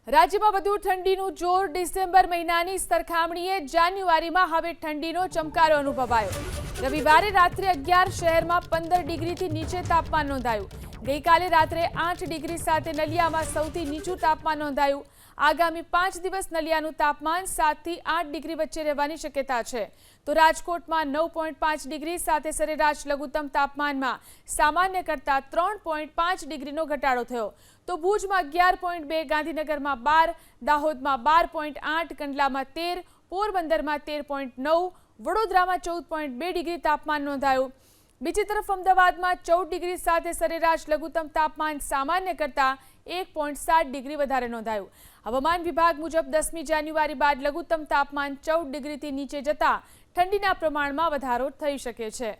રાજ્યમાં વધુ ઠંડીનું જોર ડિસેમ્બર મહિનાની સરખામણીએ જાન્યુઆરીમાં હવે ઠંડીનો ચમકારો અનુભવાયો। રવિવારે રાત્રે 11 શહેરમાં 15 ડિગ્રીથી નીચે તાપમાન નોંધાયું। ગઈકાલે રાત્રે 8 ડિગ્રી સાથે નલિયામાં સૌથી નીચું તાપમાન નોંધાયું। આગામી 5 દિવસ નલિયાનું તાપમાન 7 થી 8 ડિગ્રી વચ્ચે રહેવાની શક્યતા છે। તો રાજકોટમાં 9.5 ડિગ્રી સાથે સરેરાશ લઘુત્તમ તાપમાનમાં સામાન્ય કરતાં 3.5 ડિગ્રીનો ઘટાડો થયો। તો ભુજમાં 11.2, ગાંધીનગરમાં 12, દાહોદમાં 12.8, કંડલામાં 13, પોરબંદરમાં 13.9, વડોદરામાં 14.2 ડિગ્રી તાપમાન નોંધાયું। બીજી તરફ અમદાવાદમાં 14 ડિગ્રી સાથે સરેરાશ લઘુત્તમ તાપમાન સામાન્ય કરતાં 1.7 ડિગ્રી વધારે નોંધાયું। હવામાન વિભાગ મુજબ 10મી જાન્યુઆરી બાદ લઘુત્તમ તાપમાન 14 ડિગ્રીથી નીચે જતા ઠંડીના પ્રમાણમાં વધારો થઈ શકે છે।